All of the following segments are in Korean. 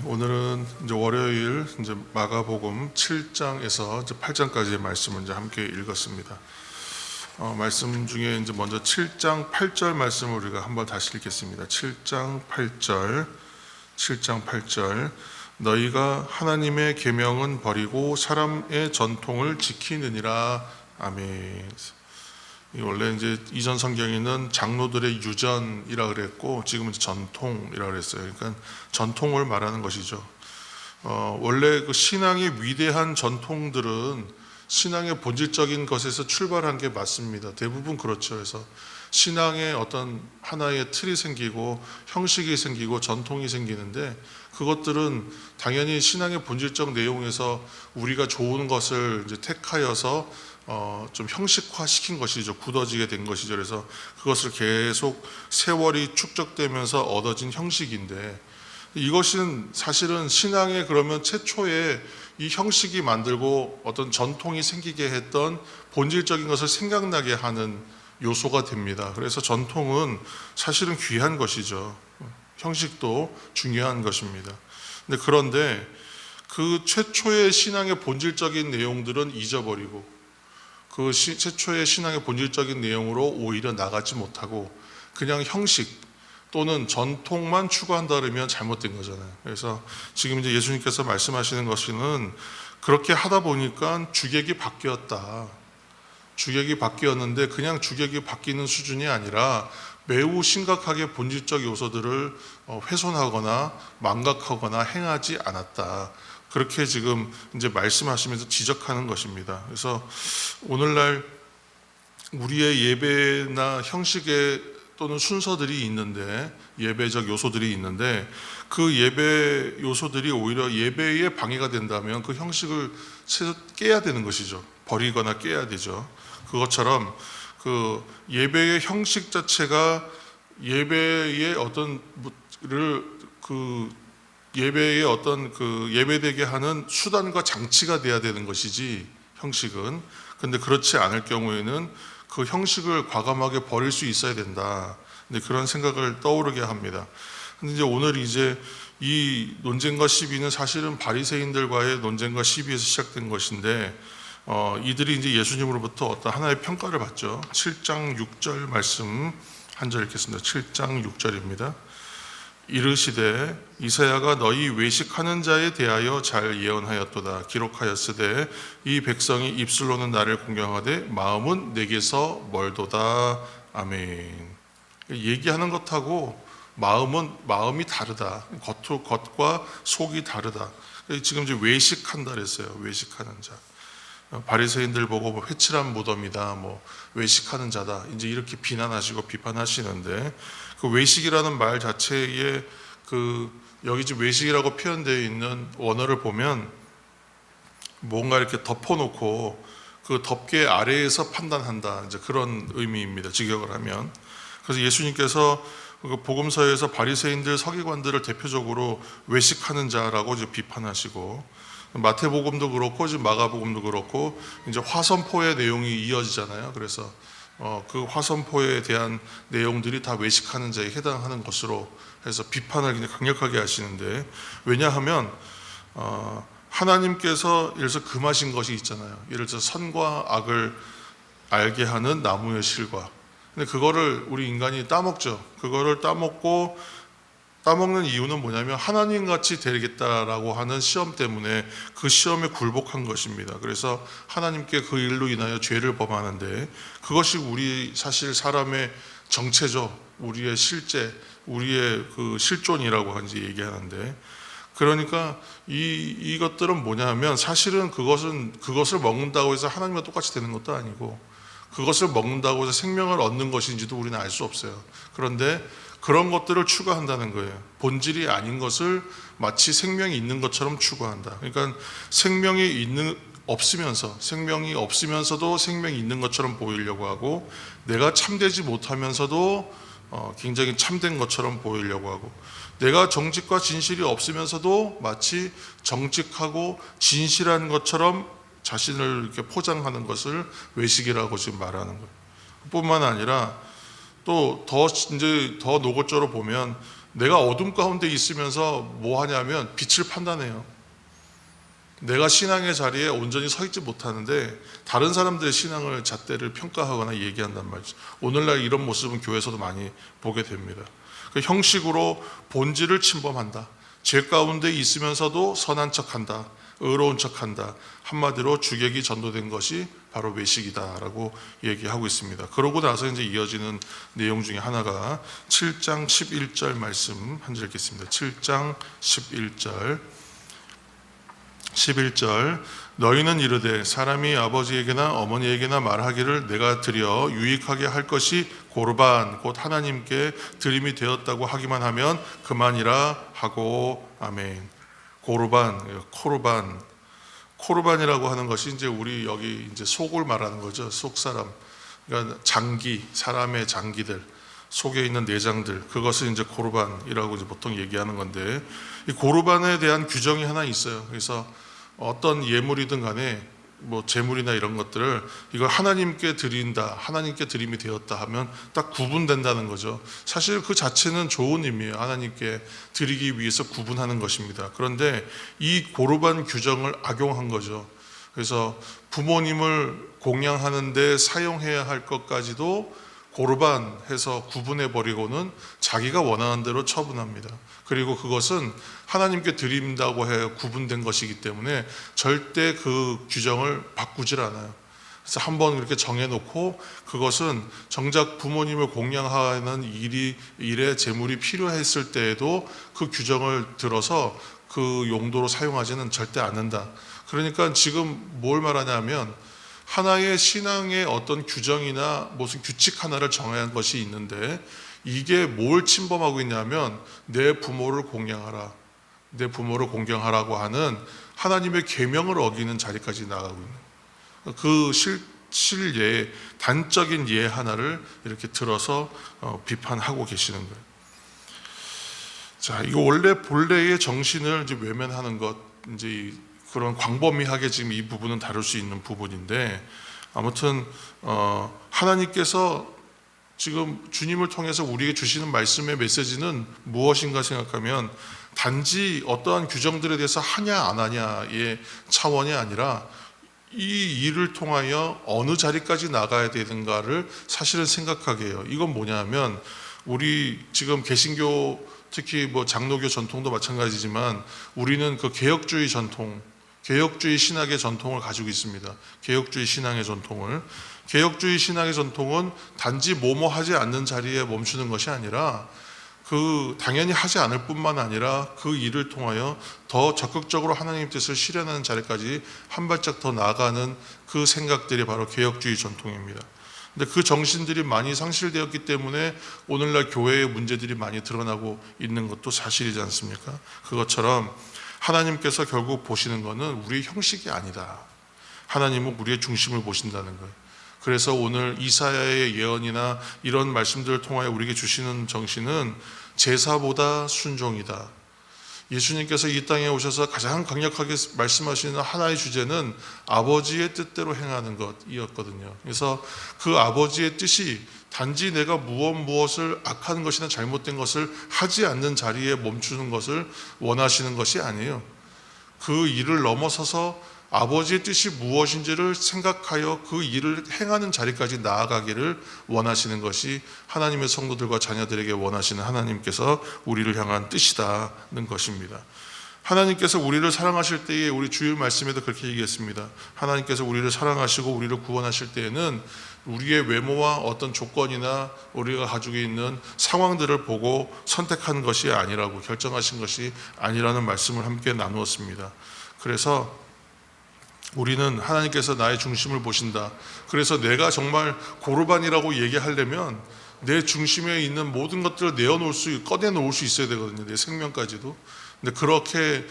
오늘은 이제 월요일 이제 마가복음 7장에서 이제 8장까지의 말씀을 이제 함께 읽었습니다. 말씀 중에 이제 먼저 7장 8절 말씀을 우리가 한번 다시 읽겠습니다. 7장 8절. 너희가 하나님의 계명은 버리고 사람의 전통을 지키느니라. 아멘. 원래 이제 이전 성경에는 장로들의 유전이라 그랬고 지금은 전통이라 그랬어요. 그러니까 전통을 말하는 것이죠. 원래 그 신앙의 위대한 전통들은 신앙의 본질적인 것에서 출발한 게 맞습니다. 대부분 그렇죠. 그래서 신앙의 어떤 하나의 틀이 생기고 형식이 생기고 전통이 생기는데 그것들은 당연히 신앙의 본질적 내용에서 우리가 좋은 것을 이제 택하여서 좀 형식화시킨 것이죠. 굳어지게 된 것이죠. 그래서 그것을 계속 세월이 축적되면서 얻어진 형식인데 이것은 사실은 신앙의 그러면 최초에 이 형식이 만들고 어떤 전통이 생기게 했던 본질적인 것을 생각나게 하는 요소가 됩니다. 그래서 전통은 사실은 귀한 것이죠. 형식도 중요한 것입니다. 그런데 그 최초의 신앙의 본질적인 내용들은 잊어버리고 그 최초의 신앙의 본질적인 내용으로 오히려 나가지 못하고 그냥 형식 또는 전통만 추구한다 그러면 잘못된 거잖아요. 그래서 지금 이제 예수님께서 말씀하시는 것은 그렇게 하다 보니까 주객이 바뀌었다. 주객이 바뀌었는데 그냥 주객이 바뀌는 수준이 아니라 매우 심각하게 본질적 요소들을 훼손하거나 망각하거나 행하지 않았다. 그렇게 지금 이제 말씀하시면서 지적하는 것입니다. 그래서 오늘날 우리의 예배나 형식에 또는 순서들이 있는데 예배적 요소들이 있는데 그 예배 요소들이 오히려 예배에 방해가 된다면 그 형식을 깨야 되는 것이죠. 버리거나 깨야 되죠. 그것처럼 그 예배의 형식 자체가 예배의 어떤 예배의 어떤 그 예배되게 하는 수단과 장치가 돼야 되는 것이지 형식은. 근데 그렇지 않을 경우에는 그 형식을 과감하게 버릴 수 있어야 된다. 근데 그런 생각을 떠오르게 합니다. 근데 이제 오늘 이제 이 논쟁과 시비는 사실은 바리새인들과의 논쟁과 시비에서 시작된 것인데 이들이 이제 예수님으로부터 어떤 하나의 평가를 받죠. 7장 6절 말씀 한 절 읽겠습니다. 7장 6절입니다. 이르시되 이사야가 너희 외식하는 자에 대하여 잘 예언하였도다. 기록하였으되 이 백성이 입술로는 나를 공경하되 마음은 내게서 멀도다. 아멘. 얘기하는 것하고 마음이 다르다. 겉과 속이 다르다. 지금 이제 외식한다 그랬어요. 외식하는 자. 바리새인들 보고 뭐 회칠한 무덤이다, 외식하는 자다, 이제 이렇게 비난하시고 비판하시는데 그 외식이라는 말 자체에 여기 지금 외식이라고 표현되어 있는 원어를 보면 뭔가 이렇게 덮어놓고 그 덮개 아래에서 판단한다, 이제 그런 의미입니다. 직역을 하면. 그래서 예수님께서 복음서에서 바리새인들 서기관들을 대표적으로 외식하는 자라고 이제 비판하시고 마태복음도 그렇고 지금 마가복음도 그렇고 이제 화선포의 내용이 이어지잖아요. 그래서 그 화선포에 대한 내용들이 다 외식하는 자에 해당하는 것으로 해서 비판을 굉장히 강력하게 하시는데 왜냐하면 하나님께서 예를 들어서 금하신 것이 있잖아요. 예를 들어서 선과 악을 알게 하는 나무의 실과. 근데 그거를 우리 인간이 따먹죠. 그거를 따먹는 이유는 뭐냐면 하나님같이 되겠다라고 하는 시험 때문에 그 시험에 굴복한 것입니다. 그래서 하나님께 그 일로 인하여 죄를 범하는데 그것이 우리 사실 사람의 정체죠. 우리의 실제, 우리의 그 실존이라고 이제 얘기하는데 그러니까 이것들은 뭐냐면 사실은 그것을 먹는다고 해서 하나님과 똑같이 되는 것도 아니고 그것을 먹는다고 해서 생명을 얻는 것인지도 우리는 알 수 없어요. 그런데 그런 것들을 추구한다는 거예요. 본질이 아닌 것을 마치 생명이 있는 것처럼 추구한다. 그러니까 생명이 없으면서도 생명이 있는 것처럼 보이려고 하고 내가 참되지 못하면서도 굉장히 참된 것처럼 보이려고 하고 내가 정직과 진실이 없으면서도 마치 정직하고 진실한 것처럼 자신을 이렇게 포장하는 것을 외식이라고 지금 말하는 거예요. 뿐만 아니라 또 더 노골적으로 보면 내가 어둠 가운데 있으면서 뭐 하냐면 빛을 판단해요. 내가 신앙의 자리에 온전히 서 있지 못하는데 다른 사람들의 신앙을 잣대를 평가하거나 얘기한단 말이죠. 오늘날 이런 모습은 교회에서도 많이 보게 됩니다. 그 형식으로 본질을 침범한다. 죄 가운데 있으면서도 선한 척한다. 의로운 척한다. 한마디로 주객이 전도된 것이 바로 외식이다라고 얘기하고 있습니다. 그러고 나서 이제 이어지는 내용 중에 하나가 7장 11절 말씀 한 절 읽겠습니다. 7장 11절 너희는 이르되 사람이 아버지에게나 어머니에게나 말하기를 내가 드려 유익하게 할 것이 고르반 곧 하나님께 드림이 되었다고 하기만 하면 그만이라 하고 아멘. 고르반, 코르반이라고 하는 것이 이제 우리 여기 이제 속을 말하는 거죠. 속 사람, 그러니까 장기, 사람의 장기들, 속에 있는 내장들, 그것을 이제 고르반이라고 이제 보통 얘기하는 건데, 이 고르반에 대한 규정이 하나 있어요. 그래서 어떤 예물이든 간에 뭐 재물이나 이런 것들을 이걸 하나님께 드린다, 하나님께 드림이 되었다 하면 딱 구분된다는 거죠. 사실 그 자체는 좋은 의미예요. 하나님께 드리기 위해서 구분하는 것입니다. 그런데 이 고르반 규정을 악용한 거죠. 그래서 부모님을 공양하는데 사용해야 할 것까지도 고르반 해서 구분해 버리고는 자기가 원하는 대로 처분합니다. 그리고 그것은 하나님께 드린다고 해 구분된 것이기 때문에 절대 그 규정을 바꾸질 않아요. 그래서 한번 그렇게 정해놓고 그것은 정작 부모님을 공양하는 일에 재물이 필요했을 때에도 그 규정을 들어서 그 용도로 사용하지는 절대 않는다. 그러니까 지금 뭘 말하냐면 하나의 신앙의 어떤 규정이나 무슨 규칙 하나를 정한 것이 있는데 이게 뭘 침범하고 있냐면 내 부모를 공양하라, 내 부모를 공경하라고 하는 하나님의 계명을 어기는 자리까지 나가고 있는 그 실예, 단적인 예 하나를 이렇게 들어서 비판하고 계시는 거예요. 자, 이거 원래 본래의 정신을 이제 외면하는 것, 이제 그런 광범위하게 지금 이 부분은 다룰 수 있는 부분인데 아무튼 하나님께서 지금 주님을 통해서 우리에게 주시는 말씀의 메시지는 무엇인가 생각하면 단지 어떠한 규정들에 대해서 하냐 안 하냐의 차원이 아니라 이 일을 통하여 어느 자리까지 나가야 되는가를 사실은 생각하게 해요. 이건 뭐냐면 우리 지금 개신교 특히 뭐 장로교 전통도 마찬가지지만 우리는 그 개혁주의 전통, 개혁주의 신학의 전통을 가지고 있습니다. 개혁주의 신앙의 전통을. 개혁주의 신학의 전통은 단지 뭐뭐 하지 않는 자리에 멈추는 것이 아니라 그 당연히 하지 않을 뿐만 아니라 그 일을 통하여 더 적극적으로 하나님 뜻을 실현하는 자리까지 한 발짝 더 나아가는 그 생각들이 바로 개혁주의 전통입니다. 근데 그 정신들이 많이 상실되었기 때문에 오늘날 교회의 문제들이 많이 드러나고 있는 것도 사실이지 않습니까? 그것처럼 하나님께서 결국 보시는 것은 우리의 형식이 아니다. 하나님은 우리의 중심을 보신다는 거예요. 그래서 오늘 이사야의 예언이나 이런 말씀들을 통하여 우리에게 주시는 정신은 제사보다 순종이다. 예수님께서 이 땅에 오셔서 가장 강력하게 말씀하시는 하나의 주제는 아버지의 뜻대로 행하는 것이었거든요. 그래서 그 아버지의 뜻이 단지 내가 무엇을 악한 것이나 잘못된 것을 하지 않는 자리에 멈추는 것을 원하시는 것이 아니에요. 그 일을 넘어서서 아버지의 뜻이 무엇인지를 생각하여 그 일을 행하는 자리까지 나아가기를 원하시는 것이 하나님의 성도들과 자녀들에게 원하시는 하나님께서 우리를 향한 뜻이라는 것입니다. 하나님께서 우리를 사랑하실 때에 우리 주일 말씀에도 그렇게 얘기했습니다. 하나님께서 우리를 사랑하시고 우리를 구원하실 때에는 우리의 외모와 어떤 조건이나 우리가 가지고 있는 상황들을 보고 선택한 것이 아니라고, 결정하신 것이 아니라는 말씀을 함께 나누었습니다. 그래서 우리는 하나님께서 나의 중심을 보신다. 그래서 내가 정말 고르반이라고 얘기하려면 내 중심에 있는 모든 것들을 꺼내놓을 수 있어야 되거든요. 내 생명까지도. 근데 그렇게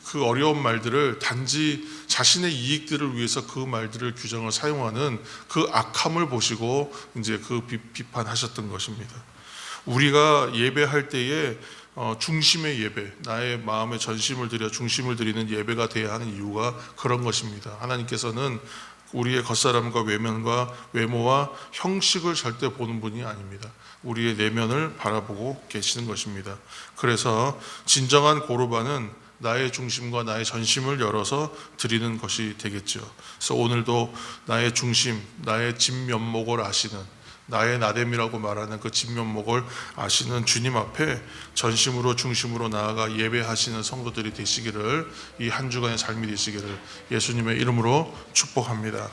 그 어려운 말들을 단지 자신의 이익들을 위해서 그 말들을 규정을 사용하는 그 악함을 보시고 이제 그 비판하셨던 것입니다. 우리가 예배할 때에 중심의 예배, 나의 마음의 전심을 들여 중심을 드리는 예배가 되어야 하는 이유가 그런 것입니다. 하나님께서는 우리의 겉사람과 외모와 형식을 절대 보는 분이 아닙니다. 우리의 내면을 바라보고 계시는 것입니다. 그래서 진정한 고르반은 나의 중심과 나의 전심을 열어서 드리는 것이 되겠죠. 그래서 오늘도 나의 중심, 나의 진면목을 아시는, 나의 나됨이라고 말하는 그 진면목을 아시는 주님 앞에 전심으로 중심으로 나아가 예배하시는 성도들이 되시기를, 이 한 주간의 삶이 되시기를 예수님의 이름으로 축복합니다.